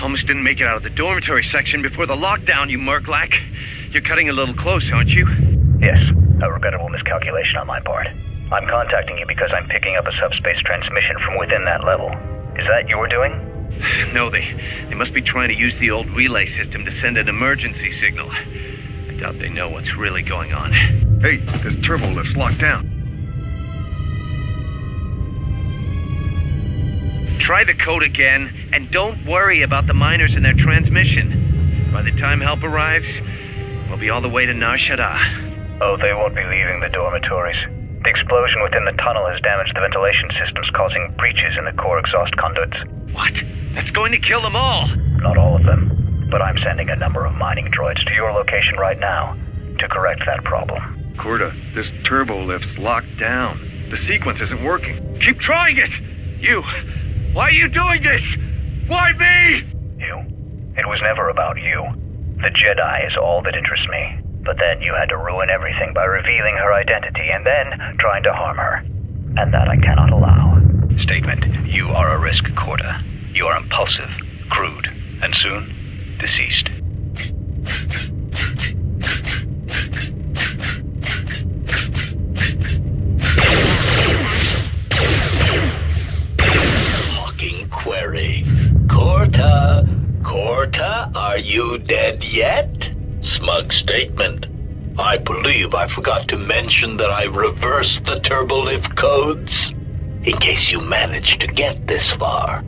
Almost didn't make it out of the dormitory section before the lockdown, you murklack. You're cutting a little close, aren't you? Yes, a regrettable miscalculation on my part. I'm contacting you because I'm picking up a subspace transmission from within that level. Is that your doing? No, they must be trying to use the old relay system to send an emergency signal. I doubt they know what's really going on. Hey, this turbo lift's locked down. Try the code again, and don't worry about the miners and their transmission. By the time help arrives, we'll be all the way to Nar Shaddaa. Oh, they won't be leaving the dormitories. The explosion within the tunnel has damaged the ventilation systems, causing breaches in the core exhaust conduits. What? That's going to kill them all! Not all of them, but I'm sending a number of mining droids to your location right now to correct that problem. Corda, this turbo lift's locked down. The sequence isn't working. Keep trying it! You! Why are you doing this? Why me? You. It was never about you. The Jedi is all that interests me. But then you had to ruin everything by revealing her identity and then trying to harm her. And that I cannot allow. Statement. You are a risk, Corda. You are impulsive, crude, and soon, deceased. Hawking query. Corta, are you dead yet? Smug statement. I believe I forgot to mention that I reversed the turbolift codes, in case you managed to get this far.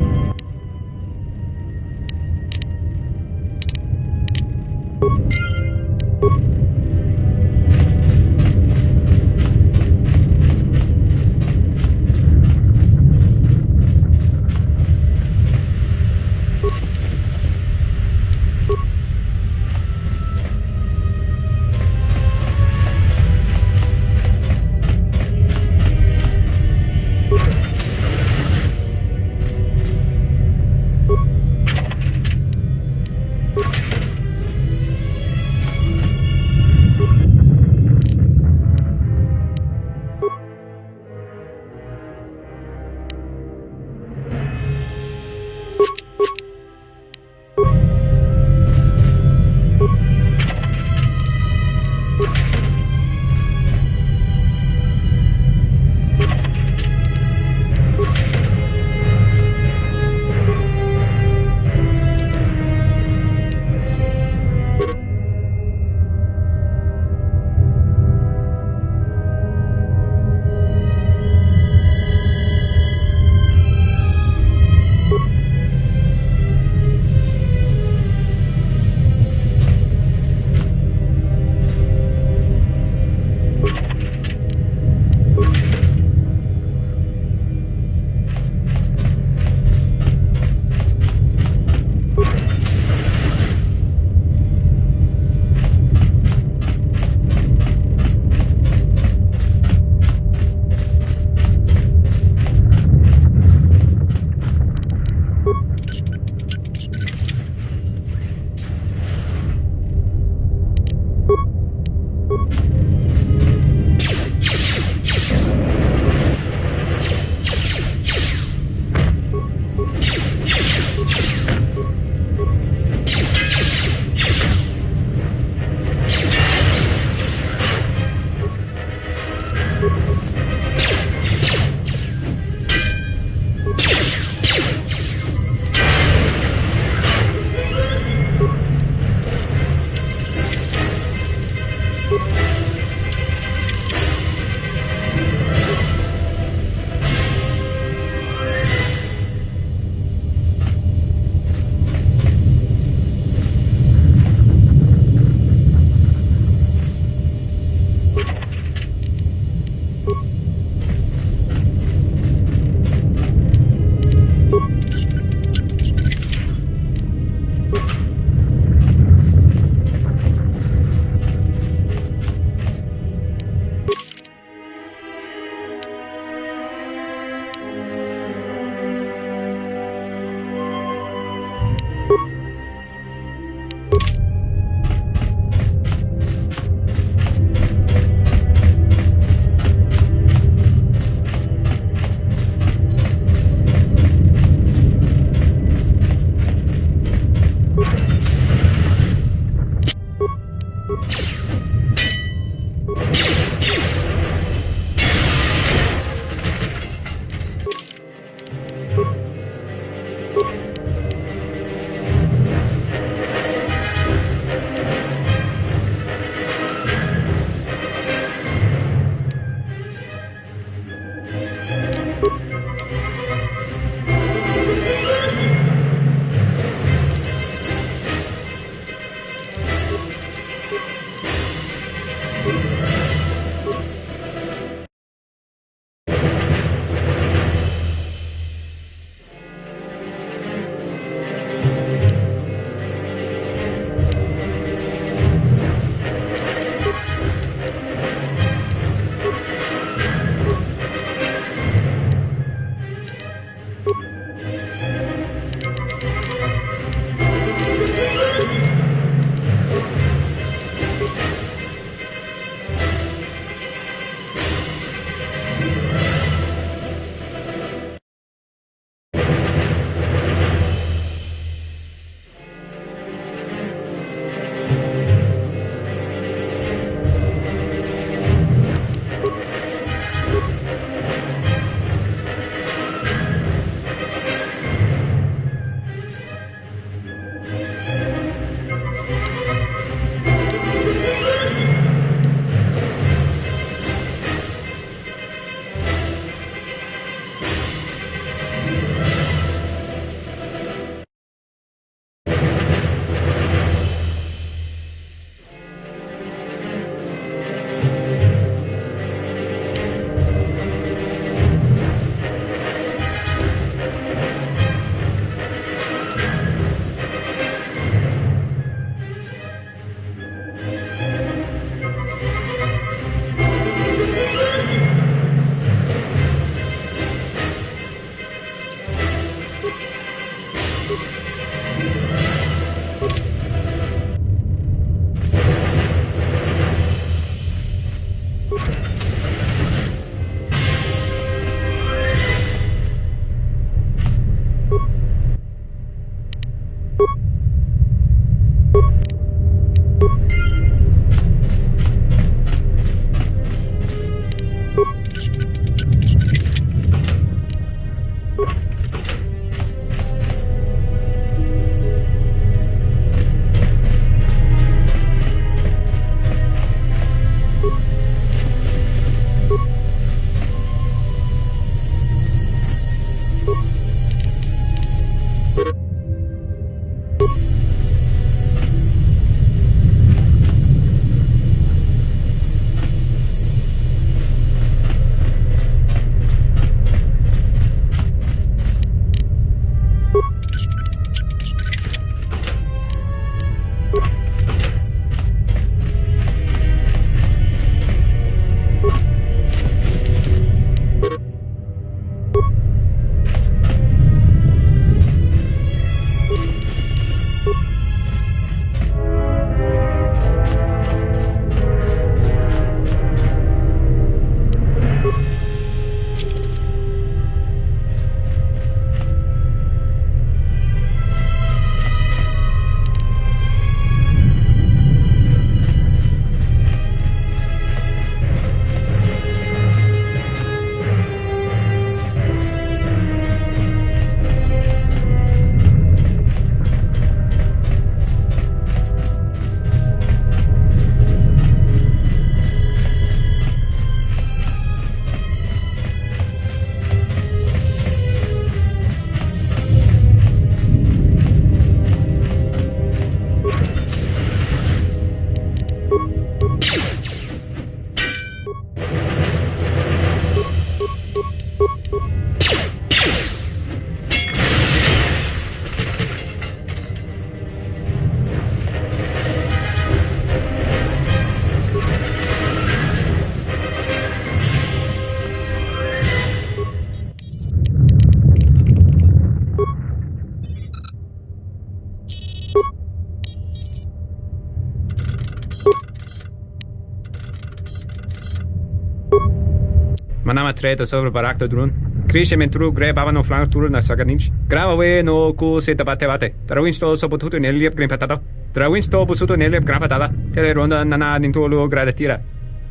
Manama treto sobre barakto drun. Crescimento tru grab avano flank tru na saganich. Grava we no ku seta bate bate. Trawinsto so potuto neliep green patata. Trawinsto busuto neliep green patata. Tele ronda nana nintolo gradatira.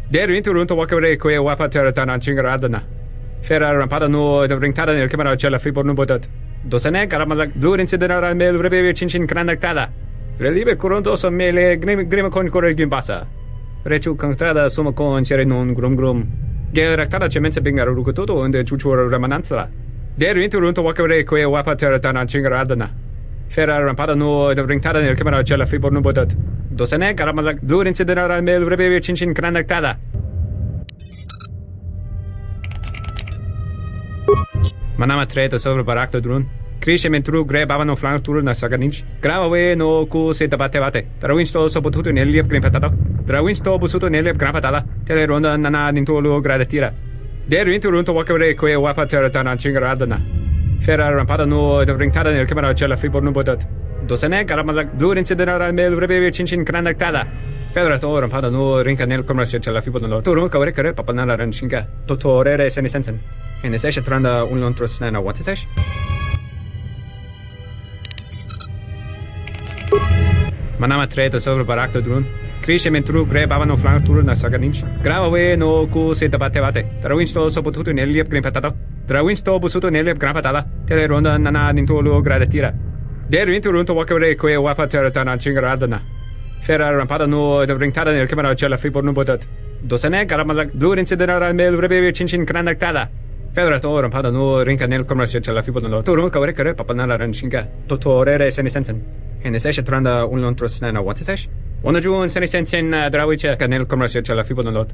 Der into runto wakere kwe wapa teratana chingaradana. Ferra rampada no de ringtada nel camera cella fribo no botat. Dosane caramala blue incident mel rebe chinchin cranactada. Relibe coronto so mele grima con corregim basa. Rechu contrada suma con non grum. Geractada cemense bingar rukutoto and chuchura ramananza. Der into runto wakere kwe wapa teratana chingaradana. Ferra rampada no de ringtada nel camera cella fribo no botat. Dosane caramala blue incident mel rebe chinchin cranactada. Manama treto sobre barakto drun. Crescimento tru grab avano flank tru na saganich. Grava we no ku seta bate bate. Trawinsto so potuto neliep green patata. Trawinsto busuto neliep green patata. Tele ronda nana nintolo gradatira. Der into runto wakere kwe wapa teratana chingaradana. Ferrar rampada nu ringtada nel camera cella fibor nu botat. Dosane caramala blue incident mel rebe chinchin cranactada. Ferrar to rampada nu rinca nel camera cella fibor nu. Turu kavre kare papanala ranchinga. Totorere senisensen. En session tranda un lontros na what is sesh? Manama treto sobre barakto drun. Krishe mentru grab avano flank tour na saganich. Grava we no ku se tabate. Trawinsto so potuto neliep green patata. Trawinsto busuto neliep gran patata. Tele ronda nana nintolo gradatira. Der into runto wakare que wapa terratana chingaradana. Ferra rampada no ringtada nel camera cella fibor nu botat. Dosane caramala blue incident mel rebe chinchin cranactada. Ferra to rampada no rinca nel camera cella fibor nu. Turu kavre kare papanala ranchinga. Totorere senisensen. En session tranda un lontros na what is sesh? Ona juon senisensen drawiche canel commercial cella fibon lot.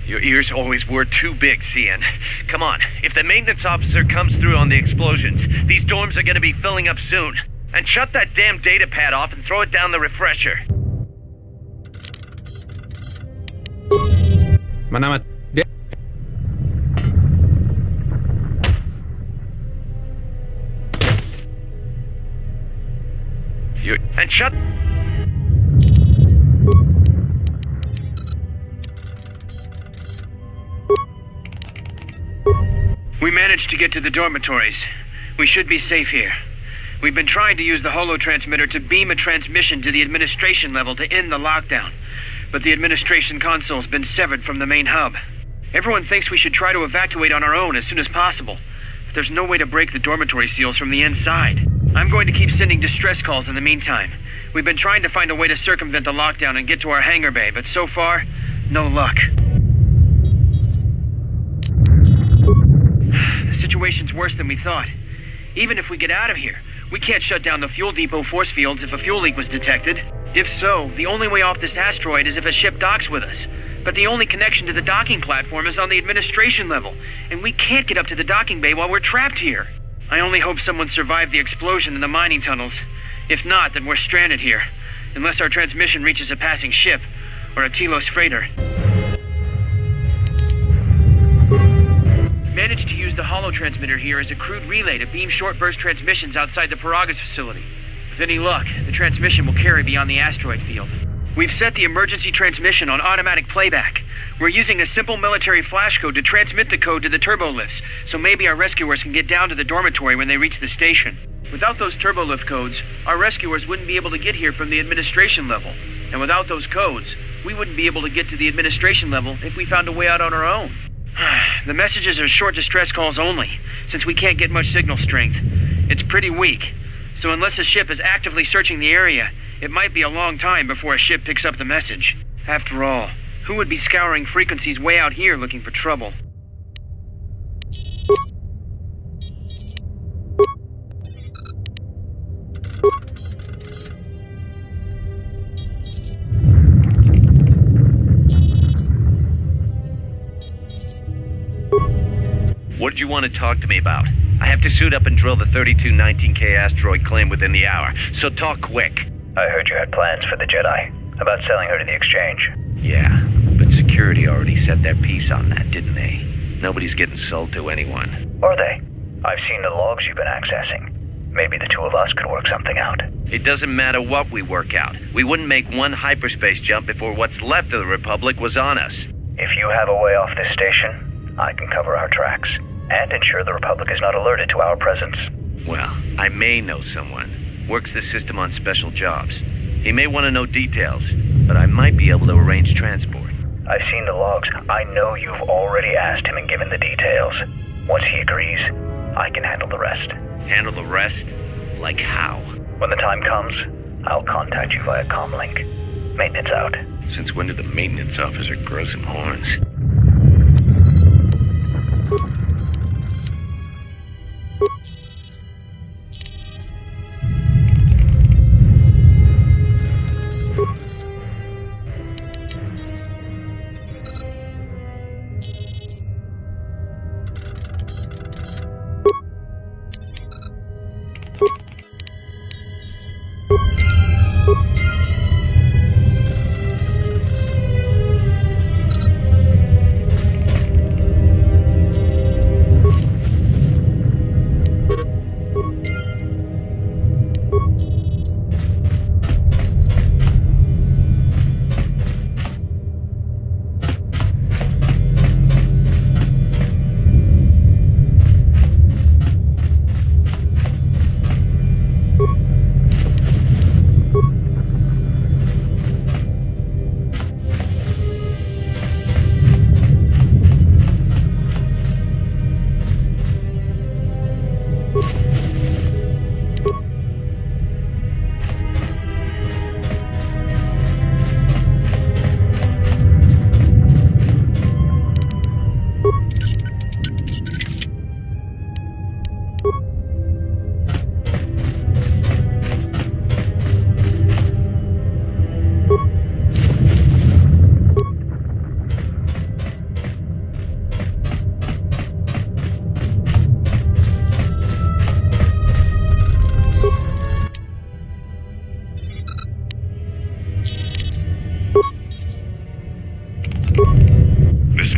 Your ears always were too big, CN. Come on, if the maintenance officer comes through on the explosions, these dorms are gonna be filling up soon. And shut that damn data pad off and throw it down the refresher. Manama And shut... We managed to get to the dormitories. We should be safe here. We've been trying to use the holo transmitter to beam a transmission to the administration level to end the lockdown. But the administration console's been severed from the main hub. Everyone thinks we should try to evacuate on our own as soon as possible. But there's no way to break the dormitory seals from the inside. I'm going to keep sending distress calls in the meantime. We've been trying to find a way to circumvent the lockdown and get to our hangar bay, but so far, no luck. The situation's worse than we thought. Even if we get out of here, we can't shut down the fuel depot force fields if a fuel leak was detected. If so, the only way off this asteroid is if a ship docks with us. But the only connection to the docking platform is on the administration level, and we can't get up to the docking bay while we're trapped here. I only hope someone survived the explosion in the mining tunnels. If not, then we're stranded here. Unless our transmission reaches a passing ship, or a Telos freighter. Managed to use the holo transmitter here as a crude relay to beam short-burst transmissions outside the Paragas facility. With any luck, the transmission will carry beyond the asteroid field. We've set the emergency transmission on automatic playback. We're using a simple military flash code to transmit the code to the turbolifts, so maybe our rescuers can get down to the dormitory when they reach the station. Without those turbolift codes, our rescuers wouldn't be able to get here from the administration level. And without those codes, we wouldn't be able to get to the administration level if we found a way out on our own. The messages are short distress calls only, since we can't get much signal strength. It's pretty weak, so unless a ship is actively searching the area, it might be a long time before a ship picks up the message. After all, who would be scouring frequencies way out here looking for trouble? What did you want to talk to me about? I have to suit up and drill the 3219K asteroid claim within the hour, so talk quick. I heard you had plans for the Jedi, about selling her to the exchange. Yeah, but security already said their piece on that, didn't they? Nobody's getting sold to anyone. Are they? I've seen the logs you've been accessing. Maybe the two of us could work something out. It doesn't matter what we work out. We wouldn't make one hyperspace jump before what's left of the Republic was on us. If you have a way off this station, I can cover our tracks, and ensure the Republic is not alerted to our presence. Well, I may know someone. Works the system on special jobs. He may want to know details, but I might be able to arrange transport. I've seen the logs. I know you've already asked him and given the details. Once he agrees, I can handle the rest. Handle the rest? Like how? When the time comes, I'll contact you via comlink. Maintenance out. Since when did the maintenance officer grow some horns?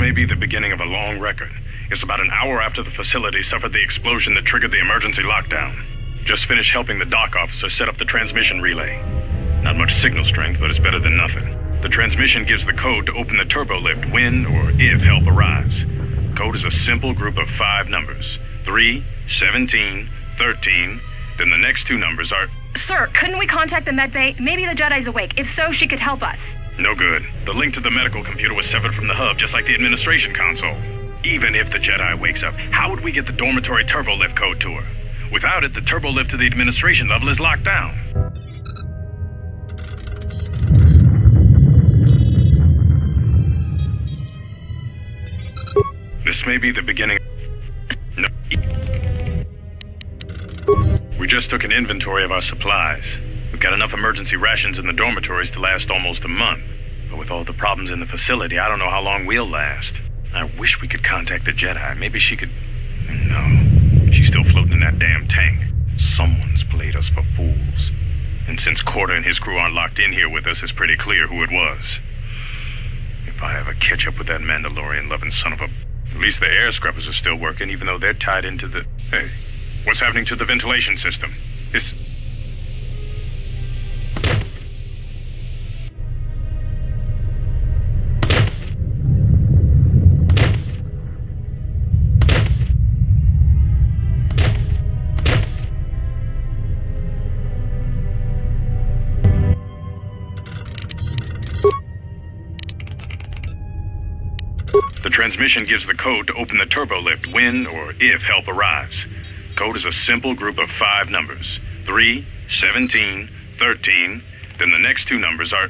may be the beginning of a long record. It's about an hour after the facility suffered the explosion that triggered the emergency lockdown. Just finished helping the dock officer set up the transmission relay. Not much signal strength, but it's better than nothing. The transmission gives the code to open the turbo lift when or if help arrives. Code is a simple group of 5 numbers. 3, 17, 13, then the next 2 numbers are... Sir, couldn't we contact the medbay? Maybe the Jedi's awake. If so, she could help us. No good. The link to the medical computer was severed from the hub, just like the administration console. Even if the Jedi wakes up, how would we get the dormitory turbo lift code to her? Without it, the turbo lift to the administration level is locked down. This may be the beginning... No. We just took an inventory of our supplies. We've got enough emergency rations in the dormitories to last almost a month. But with all the problems in the facility, I don't know how long we'll last. I wish we could contact the Jedi. Maybe she could... No. She's still floating in that damn tank. Someone's played us for fools. And since Corda and his crew aren't locked in here with us, it's pretty clear who it was. If I ever catch up with that Mandalorian-loving son of a... At least the air scrubbers are still working, even though they're tied into the... Hey, what's happening to the ventilation system? The transmission gives the code to open the turbo lift when or if help arrives. Code is a simple group of 5 numbers. 3, 17, 13, then the next 2 numbers are...